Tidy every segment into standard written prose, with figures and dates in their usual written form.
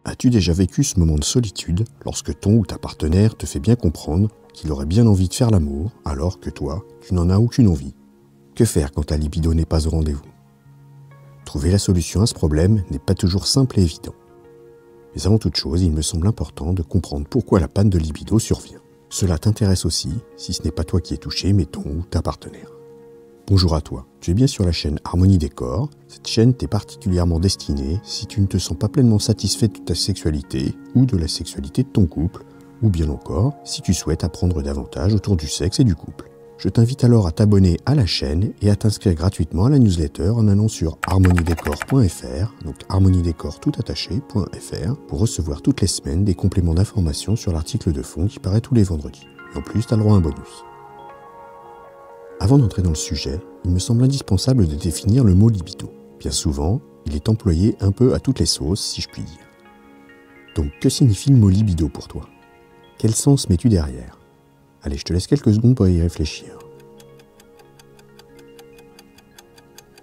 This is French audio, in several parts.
As-tu déjà vécu ce moment de solitude lorsque ton ou ta partenaire te fait bien comprendre qu'il aurait bien envie de faire l'amour alors que toi, tu n'en as aucune envie? Que faire quand ta libido n'est pas au rendez-vous? Trouver la solution à ce problème n'est pas toujours simple et évident. Mais avant toute chose, il me semble important de comprendre pourquoi la panne de libido survient. Cela t'intéresse aussi, si ce n'est pas toi qui es touché, mais ton ou ta partenaire. Bonjour à toi, tu es bien sur la chaîne Harmonie des Corps. Cette chaîne t'est particulièrement destinée si tu ne te sens pas pleinement satisfait de ta sexualité ou de la sexualité de ton couple, ou bien encore si tu souhaites apprendre davantage autour du sexe et du couple. Je t'invite alors à t'abonner à la chaîne et à t'inscrire gratuitement à la newsletter en allant sur harmoniedescorps.fr, donc harmoniedescorps tout attaché.fr, pour recevoir toutes les semaines des compléments d'informations sur l'article de fond qui paraît tous les vendredis. Et en plus, tu as le droit à un bonus. Avant d'entrer dans le sujet, il me semble indispensable de définir le mot libido. Bien souvent, il est employé un peu à toutes les sauces, si je puis dire. Donc, que signifie le mot libido pour toi? Quel sens mets-tu derrière? Allez, je te laisse quelques secondes pour y réfléchir.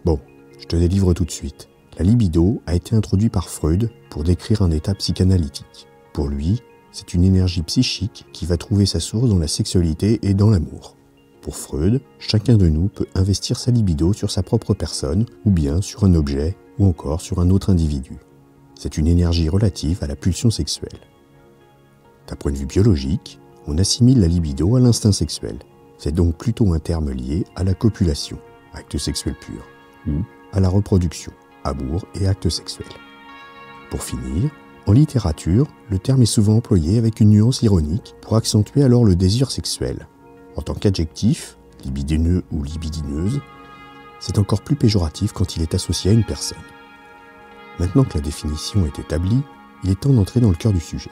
Bon, je te délivre tout de suite. La libido a été introduite par Freud pour décrire un état psychanalytique. Pour lui, c'est une énergie psychique qui va trouver sa source dans la sexualité et dans l'amour. Pour Freud, chacun de nous peut investir sa libido sur sa propre personne, ou bien sur un objet, ou encore sur un autre individu. C'est une énergie relative à la pulsion sexuelle. D'un point de vue biologique, on assimile la libido à l'instinct sexuel. C'est donc plutôt un terme lié à la copulation, acte sexuel pur, ou à la reproduction, amour et acte sexuel. Pour finir, en littérature, le terme est souvent employé avec une nuance ironique pour accentuer alors le désir sexuel. En tant qu'adjectif, libidineux ou libidineuse, c'est encore plus péjoratif quand il est associé à une personne. Maintenant que la définition est établie, il est temps d'entrer dans le cœur du sujet.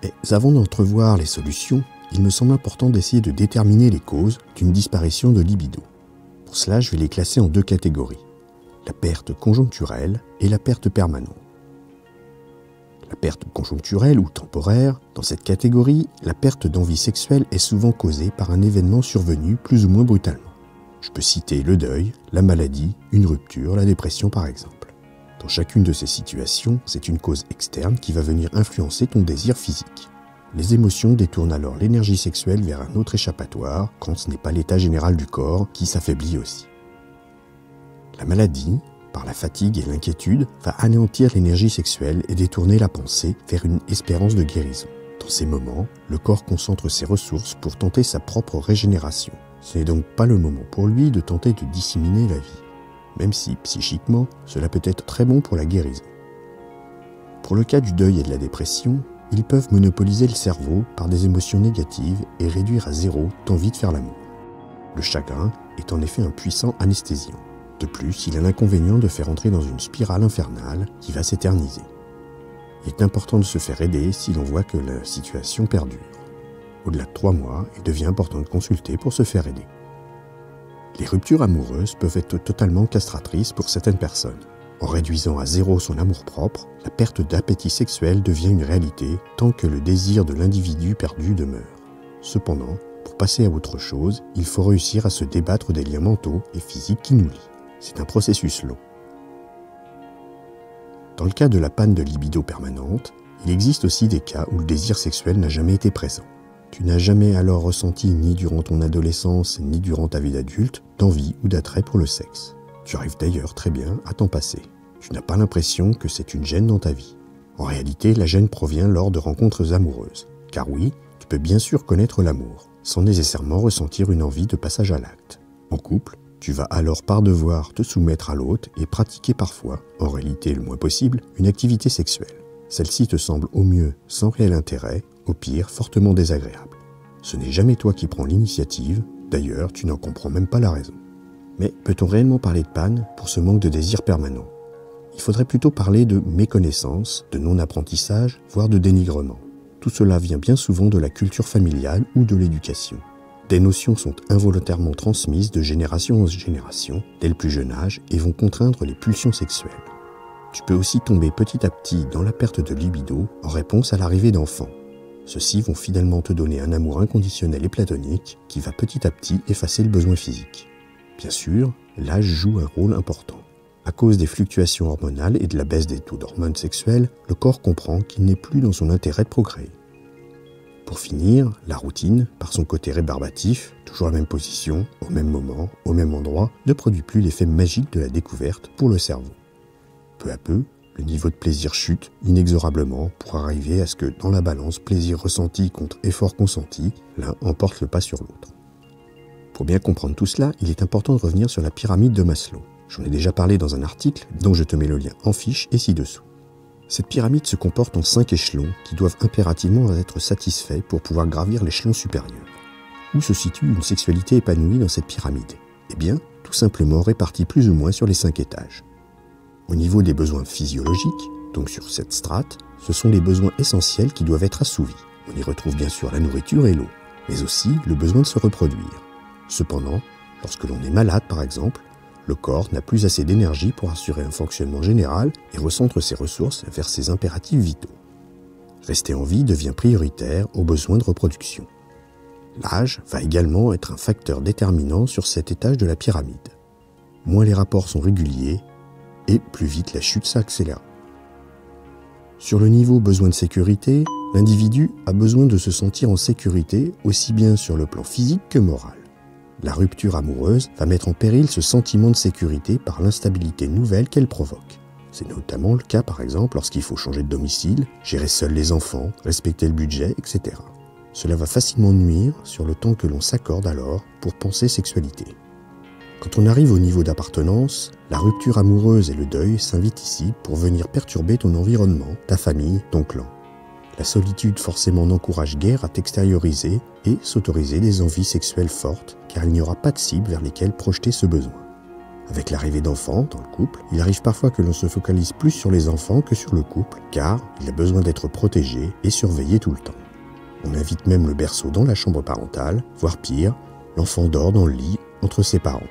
Mais avant d'entrevoir les solutions, il me semble important d'essayer de déterminer les causes d'une disparition de libido. Pour cela, je vais les classer en deux catégories, la perte conjoncturelle et la perte permanente. La perte conjoncturelle ou temporaire, dans cette catégorie, la perte d'envie sexuelle est souvent causée par un événement survenu plus ou moins brutalement. Je peux citer le deuil, la maladie, une rupture, la dépression par exemple. Dans chacune de ces situations, c'est une cause externe qui va venir influencer ton désir physique. Les émotions détournent alors l'énergie sexuelle vers un autre échappatoire quand ce n'est pas l'état général du corps qui s'affaiblit aussi. La maladie, par la fatigue et l'inquiétude, va anéantir l'énergie sexuelle et détourner la pensée vers une espérance de guérison. Dans ces moments, le corps concentre ses ressources pour tenter sa propre régénération. Ce n'est donc pas le moment pour lui de tenter de disséminer la vie, même si, psychiquement, cela peut être très bon pour la guérison. Pour le cas du deuil et de la dépression, ils peuvent monopoliser le cerveau par des émotions négatives et réduire à zéro l'envie de faire l'amour. Le chagrin est en effet un puissant anesthésiant. De plus, il a l'inconvénient de faire entrer dans une spirale infernale qui va s'éterniser. Il est important de se faire aider si l'on voit que la situation perdure. Au-delà de 3 mois, il devient important de consulter pour se faire aider. Les ruptures amoureuses peuvent être totalement castratrices pour certaines personnes. En réduisant à zéro son amour-propre, la perte d'appétit sexuel devient une réalité tant que le désir de l'individu perdu demeure. Cependant, pour passer à autre chose, il faut réussir à se débattre des liens mentaux et physiques qui nous lient. C'est un processus long. Dans le cas de la panne de libido permanente, il existe aussi des cas où le désir sexuel n'a jamais été présent. Tu n'as jamais alors ressenti ni durant ton adolescence ni durant ta vie d'adulte d'envie ou d'attrait pour le sexe. Tu arrives d'ailleurs très bien à t'en passer. Tu n'as pas l'impression que c'est une gêne dans ta vie. En réalité, la gêne provient lors de rencontres amoureuses. Car oui, tu peux bien sûr connaître l'amour, sans nécessairement ressentir une envie de passage à l'acte. En couple, tu vas alors par devoir te soumettre à l'autre et pratiquer parfois, en réalité le moins possible, une activité sexuelle. Celle-ci te semble au mieux sans réel intérêt, au pire fortement désagréable. Ce n'est jamais toi qui prends l'initiative, d'ailleurs tu n'en comprends même pas la raison. Mais peut-on réellement parler de panne pour ce manque de désir permanent? Il faudrait plutôt parler de méconnaissance, de non-apprentissage, voire de dénigrement. Tout cela vient bien souvent de la culture familiale ou de l'éducation. Des notions sont involontairement transmises de génération en génération, dès le plus jeune âge, et vont contraindre les pulsions sexuelles. Tu peux aussi tomber petit à petit dans la perte de libido en réponse à l'arrivée d'enfants. Ceux-ci vont finalement te donner un amour inconditionnel et platonique qui va petit à petit effacer le besoin physique. Bien sûr, l'âge joue un rôle important. À cause des fluctuations hormonales et de la baisse des taux d'hormones sexuelles, le corps comprend qu'il n'est plus dans son intérêt de procréer. Pour finir, la routine, par son côté rébarbatif, toujours la même position, au même moment, au même endroit, ne produit plus l'effet magique de la découverte pour le cerveau. Peu à peu, le niveau de plaisir chute inexorablement pour arriver à ce que, dans la balance plaisir ressenti contre effort consenti, l'un emporte le pas sur l'autre. Pour bien comprendre tout cela, il est important de revenir sur la pyramide de Maslow. J'en ai déjà parlé dans un article dont je te mets le lien en fiche et ci-dessous. Cette pyramide se comporte en 5 échelons qui doivent impérativement être satisfaits pour pouvoir gravir l'échelon supérieur. Où se situe une sexualité épanouie dans cette pyramide? Eh bien, tout simplement répartie plus ou moins sur les 5 étages. Au niveau des besoins physiologiques, donc sur cette strate, ce sont les besoins essentiels qui doivent être assouvis. On y retrouve bien sûr la nourriture et l'eau, mais aussi le besoin de se reproduire. Cependant, lorsque l'on est malade par exemple, le corps n'a plus assez d'énergie pour assurer un fonctionnement général et recentre ses ressources vers ses impératifs vitaux. Rester en vie devient prioritaire aux besoins de reproduction. L'âge va également être un facteur déterminant sur cet étage de la pyramide. Moins les rapports sont réguliers, et plus vite la chute s'accélère. Sur le niveau besoin de sécurité, l'individu a besoin de se sentir en sécurité aussi bien sur le plan physique que moral. La rupture amoureuse va mettre en péril ce sentiment de sécurité par l'instabilité nouvelle qu'elle provoque. C'est notamment le cas par exemple lorsqu'il faut changer de domicile, gérer seul les enfants, respecter le budget, etc. Cela va facilement nuire sur le temps que l'on s'accorde alors pour penser sexualité. Quand on arrive au niveau d'appartenance, la rupture amoureuse et le deuil s'invitent ici pour venir perturber ton environnement, ta famille, ton clan. La solitude forcément n'encourage guère à t'extérioriser et s'autoriser des envies sexuelles fortes, car il n'y aura pas de cible vers lesquelles projeter ce besoin. Avec l'arrivée d'enfants dans le couple, il arrive parfois que l'on se focalise plus sur les enfants que sur le couple, car il a besoin d'être protégé et surveillé tout le temps. On invite même le berceau dans la chambre parentale, voire pire, l'enfant dort dans le lit entre ses parents.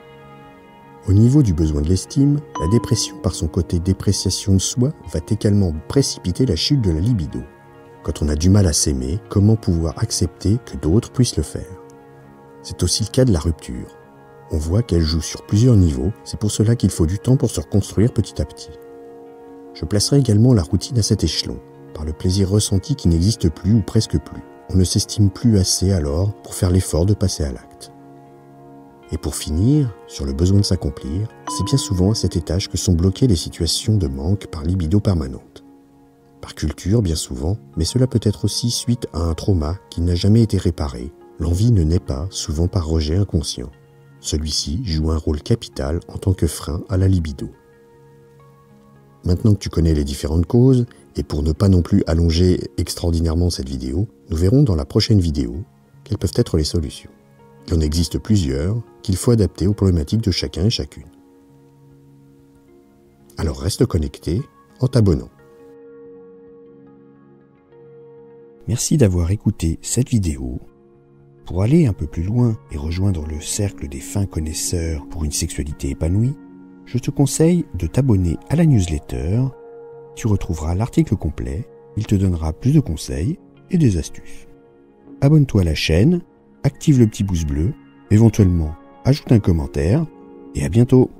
Au niveau du besoin de l'estime, la dépression par son côté dépréciation de soi va également précipiter la chute de la libido. Quand on a du mal à s'aimer, comment pouvoir accepter que d'autres puissent le faire? C'est aussi le cas de la rupture. On voit qu'elle joue sur plusieurs niveaux, c'est pour cela qu'il faut du temps pour se reconstruire petit à petit. Je placerai également la routine à cet échelon, par le plaisir ressenti qui n'existe plus ou presque plus. On ne s'estime plus assez alors pour faire l'effort de passer à l'acte. Et pour finir, sur le besoin de s'accomplir, c'est bien souvent à cet étage que sont bloquées les situations de manque par libido permanente. Par culture, bien souvent, mais cela peut être aussi suite à un trauma qui n'a jamais été réparé. L'envie ne naît pas, souvent par rejet inconscient. Celui-ci joue un rôle capital en tant que frein à la libido. Maintenant que tu connais les différentes causes, et pour ne pas non plus allonger extraordinairement cette vidéo, nous verrons dans la prochaine vidéo quelles peuvent être les solutions. Il en existe plusieurs qu'il faut adapter aux problématiques de chacun et chacune. Alors reste connecté en t'abonnant. Merci d'avoir écouté cette vidéo. Pour aller un peu plus loin et rejoindre le cercle des fins connaisseurs pour une sexualité épanouie, je te conseille de t'abonner à la newsletter. Tu retrouveras l'article complet, il te donnera plus de conseils et des astuces. Abonne-toi à la chaîne, active le petit pouce bleu, éventuellement ajoute un commentaire et à bientôt.